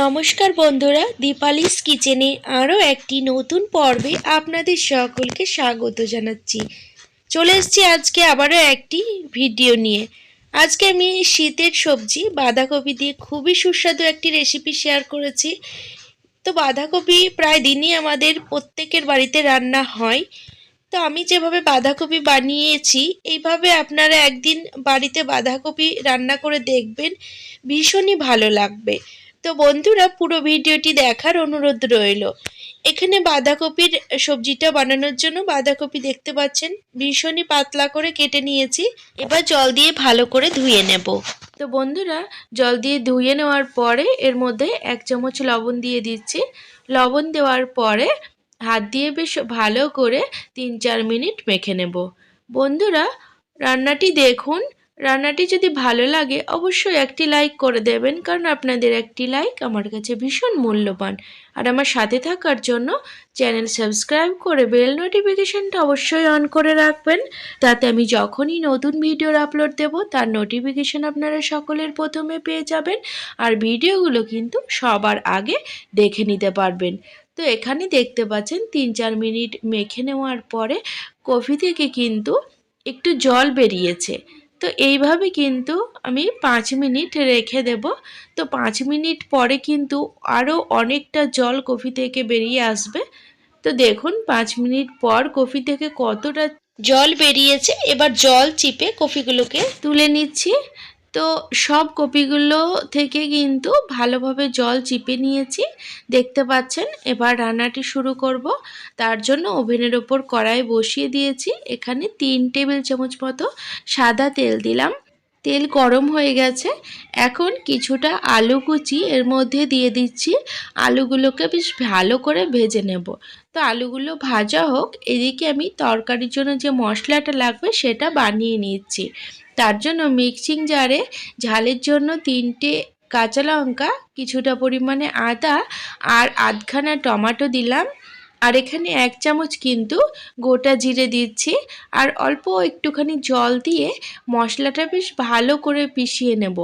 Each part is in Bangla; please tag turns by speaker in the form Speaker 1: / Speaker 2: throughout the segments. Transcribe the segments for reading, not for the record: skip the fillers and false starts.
Speaker 1: নমস্কার বন্ধুরা, দীপালিস কিচেনে আরও একটি নতুন পর্বে আপনাদের সকলকে স্বাগত জানাচ্ছি। চলে এসেছি আজকে আবারও একটি ভিডিও নিয়ে। আজকে আমি শীতের সবজি বাঁধাকপি দিয়ে খুবই সুস্বাদু একটি রেসিপি শেয়ার করেছি। তো বাঁধাকপি প্রায় দিনই আমাদের প্রত্যেকের বাড়িতে রান্না হয়। তো আমি যেভাবে বাঁধাকপি বানিয়েছি, এইভাবে আপনারা একদিন বাড়িতে বাঁধাকপি রান্না করে দেখবেন, ভীষণই ভালো লাগবে। তো বন্ধুরা, পুরো ভিডিওটি দেখার অনুরোধ রইল। এখানে বাঁধাকপির সবজিটা বানানোর জন্য বাঁধাকপি দেখতে পাচ্ছেন ভীষণই পাতলা করে কেটে নিয়েছি। এবার জল দিয়ে ভালো করে ধুয়ে নেব। তো বন্ধুরা, জল দিয়ে ধুয়ে নেওয়ার পরে এর মধ্যে 1 চামচ লবণ দিয়ে দিচ্ছি। লবণ দেওয়ার পরে হাত দিয়ে বেশ ভালো করে 3-4 মিনিট মেখে নেব। বন্ধুরা, রান্নাটি দেখুন। রান্নাটি যদি ভালো লাগে অবশ্যই একটি লাইক করে দেবেন, কারণ আপনাদের একটি লাইক আমার কাছে ভীষণ মূল্যবান। আর আমার সাথে থাকার জন্য চ্যানেল সাবস্ক্রাইব করে বেল নোটিফিকেশনটা অবশ্যই অন করে রাখবেন, তাতে আমি যখনই নতুন ভিডিওর আপলোড দেব তার নোটিফিকেশন আপনারা সকলের প্রথমে পেয়ে যাবেন। আর ভিডিওগুলো কিন্তু সবার আগে দেখে নিতে পারবেন। তো এখানে দেখতে পাচ্ছেন 3-4 মিনিট মেখে নেওয়ার পরে কফি থেকে কিন্তু একটু জল বেরিয়েছে। তো এইভাবে কিন্তু আমি 5 মিনিট রেখে দেব। তো 5 মিনিট পরে কিন্তু আরও অনেকটা জল কফি থেকে বেরিয়ে আসবে। তো দেখুন 5 মিনিট পর কফি থেকে কতটা জল বেরিয়েছে। এবার জল চিপে কফিগুলোকে তুলে নিচ্ছি। তো সব কপিগুলো থেকে কিন্তু ভালোভাবে জল চিপে নিয়েছি, দেখতে পাচ্ছেন। এবার রান্নাটি শুরু করব। তার জন্য ওভেনের ওপর কড়াই বসিয়ে দিয়েছি। এখানে 3 টেবিল চামচ মতো সাদা তেল দিলাম। তেল গরম হয়ে গেছে। এখন কিছুটা আলু কুচি এর মধ্যে দিয়ে দিচ্ছি। আলুগুলোকে বেশ ভালো করে ভেজে নেব। তো আলুগুলো ভাজা হোক, এদিকে আমি তরকারির জন্য যে মশলাটা লাগবে সেটা বানিয়ে নিচ্ছি। তার জন্য মিক্সিং জারে ঝালের জন্য 3টে কাঁচা লঙ্কা, কিছুটা পরিমাণে আদা আর আধখানা টমেটো দিলাম। আর এখানে 1 চামচ কিন্তু গোটা জিরে দিচ্ছি। আর অল্প একটুখানি জল দিয়ে মশলাটা বেশ ভালো করে পিষিয়ে নেব।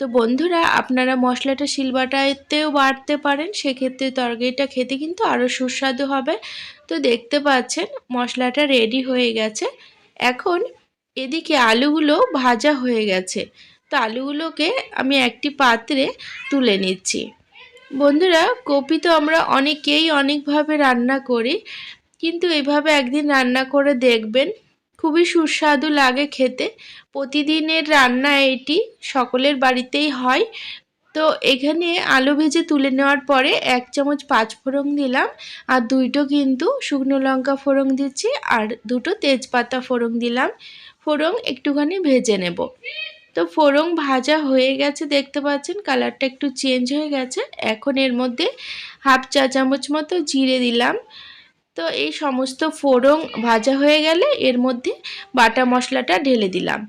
Speaker 1: তো বন্ধুরা, আপনারা মশলাটা শিলবাটাতেও বাটতে পারেন, সেক্ষেত্রে তরকারিটা খেতে কিন্তু আরও সুস্বাদু হবে। তো দেখতে পাচ্ছেন মশলাটা রেডি হয়ে গেছে। এখন এদিকে আলুগুলো ভাজা হয়ে গেছে। তো আলুগুলোকে আমি একটি পাত্রে তুলে নিচ্ছি। বন্ধুরা, কপি তো আমরা অনেকেই অনেকভাবে রান্না করি, কিন্তু এইভাবে একদিন রান্না করে দেখবেন, খুবই সুস্বাদু লাগে খেতে। প্রতিদিনের রান্না এটি সকলের বাড়িতেই হয়। তো এখানে আলু ভেজে তুলে নেওয়ার পরে 1 চামচ 5 ফোড়ন দিলাম, আর 2টো কিন্তু শুকনো লঙ্কা ফোড়ন দিচ্ছি, আর 2টো তেজপাতা ফোড়ন দিলাম। ফোড়ন একটুখানি ভেজে নেব। তো ফোড়ন ভাজা হয়ে গেছে, দেখতে পাচ্ছেন কালারটা একটু চেঞ্জ হয়ে গেছে। এখন এর মধ্যে 1/2 চা চামচ মতো জিরে দিলাম। তো এই সমস্ত ফোড়ন ভাজা হয়ে গেলে এর মধ্যে বাটা মশলাটা ঢেলে দিলাম।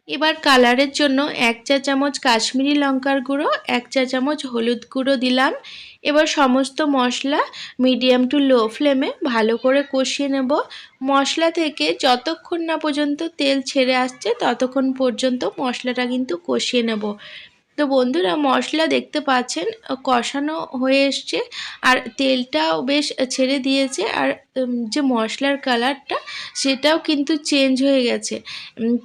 Speaker 1: এবার কালারের জন্য 1 চা চামচ কাশ্মীরি লঙ্কার গুঁড়ো, 1 চা চামচ হলুদ গুঁড়ো দিলাম। এবার সমস্ত মশলা মিডিয়াম টু লো ফ্লেমে ভালো করে কষিয়ে নেব। মশলা থেকে যতক্ষণ না পর্যন্ত তেল ছেড়ে আসছে ততক্ষণ পর্যন্ত মশলাটা কিন্তু কষিয়ে নেব। তো বন্ধুরা, মশলা দেখতে পাচ্ছেন কষানো হয়ে এসছে, আর তেলটাও বেশ ছেড়ে দিয়েছে, আর যে মশলার কালারটা সেটাও কিন্তু চেঞ্জ হয়ে গেছে।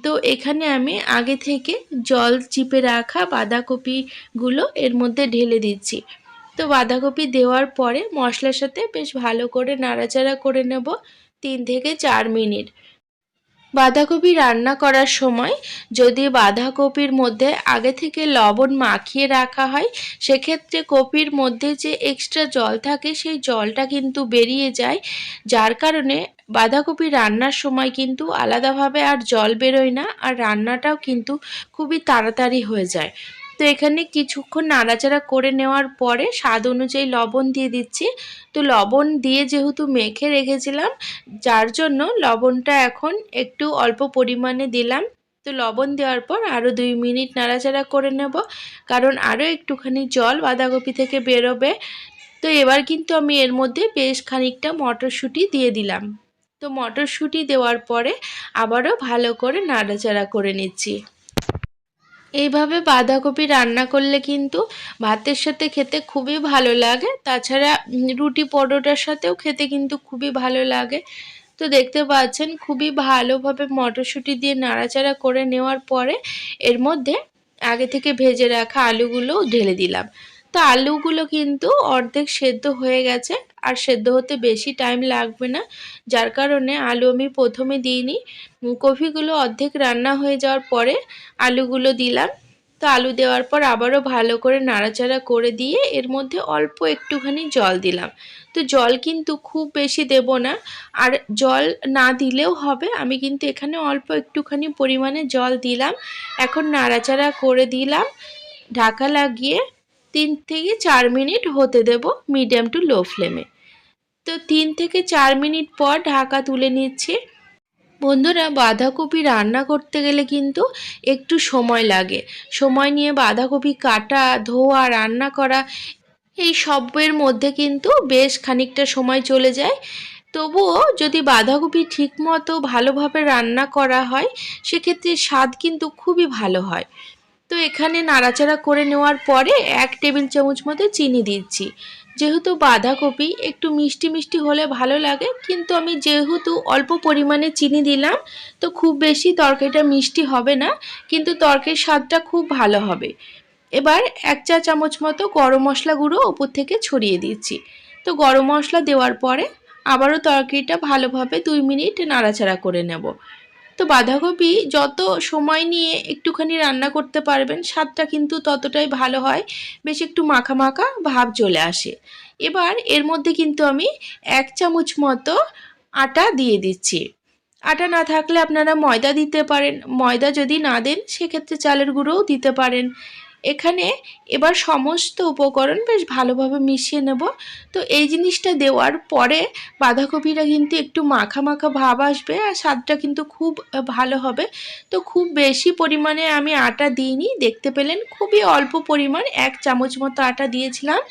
Speaker 1: তো এখানে আমি আগে থেকে জল চিপে রাখা বাঁধাকপিগুলো এর মধ্যে ঢেলে দিচ্ছি। তো বাঁধাকপি দেওয়ার পরে মশলার সাথে বেশ ভালো করে নাড়াচাড়া করে নেব 3 থেকে 4 মিনিট। বাঁধাকপি রান্না করার সময় যদি বাঁধাকপির মধ্যে আগে থেকে লবণ মাখিয়ে রাখা হয়, সেক্ষেত্রে কপির মধ্যে যে এক্সট্রা জল থাকে সেই জলটা কিন্তু বেরিয়ে যায়, যার কারণে বাঁধাকপি রান্নার সময় কিন্তু আলাদাভাবে আর জল বেরোয় না, আর রান্নাটাও কিন্তু খুবই তাড়াতাড়ি হয়ে যায়। তো এখানে কিছুক্ষণ নাড়াচাড়া করে নেওয়ার পরে স্বাদ অনুযায়ী লবণ দিয়ে দিচ্ছি। তো লবণ দিয়ে যেহেতু মেখে রেখেছিলাম, যার জন্য লবণটা এখন একটু অল্প পরিমাণে দিলাম। তো লবণ দেওয়ার পর আরও 2 মিনিট নাড়াচাড়া করে নেব, কারণ আরও একটুখানি জল বাঁধাকপি থেকে বেরোবে। তো এবার কিন্তু আমি এর মধ্যে বেশ খানিকটা মটরশুঁটি দিয়ে দিলাম। তো মটরশুঁটি দেওয়ার পরে আবারও ভালো করে নাড়াচাড়া করে নিচ্ছি। এইভাবে বাঁধাকপি রান্না করলে কিন্তু ভাতের সাথে খেতে খুবই ভালো লাগে, তাছাড়া রুটি পরোটার সাথেও খেতে কিন্তু খুবই ভালো লাগে। তো দেখতে পাচ্ছেন খুবই ভালোভাবে মটরশুঁটি দিয়ে নাড়াচাড়া করে নেওয়ার পরে এর মধ্যে আগে থেকে ভেজে রাখা আলুগুলো ঢেলে দিলাম। তো আলুগুলো কিন্তু অর্ধেক সেদ্ধ হয়ে গেছে, আর সেদ্ধ হতে বেশি টাইম লাগবে না, যার কারণে আলু আমি প্রথমে দিইনি। কপিগুলো অর্ধেক রান্না হয়ে যাওয়ার পরে আলুগুলো দিলাম। তো আলু দেওয়ার পর আবারও ভালো করে নাড়াচাড়া করে দিয়ে এর মধ্যে অল্প একটুখানি জল দিলাম। তো জল কিন্তু খুব বেশি দেব না, আর জল না দিলেও হবে, আমি কিন্তু এখানে অল্প একটুখানি পরিমাণে জল দিলাম। এখন নাড়াচাড়া করে দিলাম, ঢাকা লাগিয়ে 3 থেকে 4 মিনিট হতে দেব মিডিয়াম টু লো ফ্লেমে। তো 3 থেকে 4 মিনিট পর ঢাকা তুলে নিচ্ছি। বন্ধুরা, বাঁধাকপি রান্না করতে গেলে কিন্তু একটু সময় লাগে। সময় নিয়ে বাঁধাকপি কাটা, ধোয়া, রান্না করা, এই সবের মধ্যে কিন্তু বেশ খানিকটা সময় চলে যায়। তবুও যদি বাঁধাকপি ঠিকমতো ভালোভাবে রান্না করা হয়, সেক্ষেত্রে স্বাদ কিন্তু খুবই ভালো হয়। তো এখানে নাড়াচাড়া করে নেওয়ার পরে 1 টেবিল চামচ মতো চিনি দিচ্ছি। যেহেতু বাঁধাকপি একটু মিষ্টি মিষ্টি হলে ভালো লাগে, কিন্তু আমি যেহেতু অল্প পরিমাণে চিনি দিলাম, তো খুব বেশি তরকারিটা মিষ্টি হবে না, কিন্তু তরকারির স্বাদটা খুব ভালো হবে। এবার 1 চা চামচ মতো গরম মশলা গুঁড়ো ওপর থেকে ছড়িয়ে দিচ্ছি। তো গরম মশলা দেওয়ার পরে আবারও তরকারিটা ভালোভাবে 2 মিনিট নাড়াচাড়া করে নেব। তো বাঁধাকপি যত সময় নিয়ে একটুখানি রান্না করতে পারবেন, স্বাদটা কিন্তু ততটাই ভালো হয়, বেশ একটু মাখা মাখা ভাব চলে আসে। এবার এর মধ্যে কিন্তু আমি 1 চামচ মতো আটা দিয়ে দিচ্ছি। আটা না থাকলে আপনারা ময়দা দিতে পারেন, ময়দা যদি না দেন সেক্ষেত্রে চালের গুঁড়োও দিতে পারেন। এখানে এবার সমস্ত উপকরণ বেশ ভালোভাবে মিশিয়ে নেব। তো এই জিনিসটা দেওয়ার পরে বাঁধাকপিটা কিন্তু একটু মাখা মাখা ভাব আসবে, আর স্বাদটা কিন্তু খুব ভালো হবে। তো খুব বেশি পরিমাণে আমি আটা দিইনি, দেখতে পেলেন খুবই অল্প পরিমাণ 1 চামচ মতো আটা দিয়েছিলাম।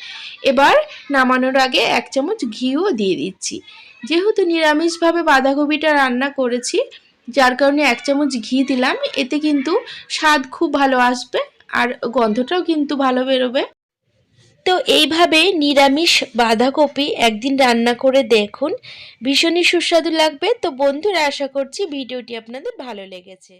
Speaker 1: এবার নামানোর আগে 1 চামচ ঘিও দিয়ে দিচ্ছি। যেহেতু নিরামিষভাবে বাঁধাকপিটা রান্না করেছি, যার কারণে 1 চামচ ঘি দিলাম। এতে কিন্তু স্বাদ খুব ভালো আসবে, আর গন্ধটাও কিন্তু ভালো বেরোবে। তো এইভাবে নিরামিষ বাঁধাকপি একদিন রান্না করে দেখুন, ভীষণই সুস্বাদু লাগবে। তো বন্ধুরা, আশা করছি ভিডিওটি আপনাদের ভালো লেগেছে।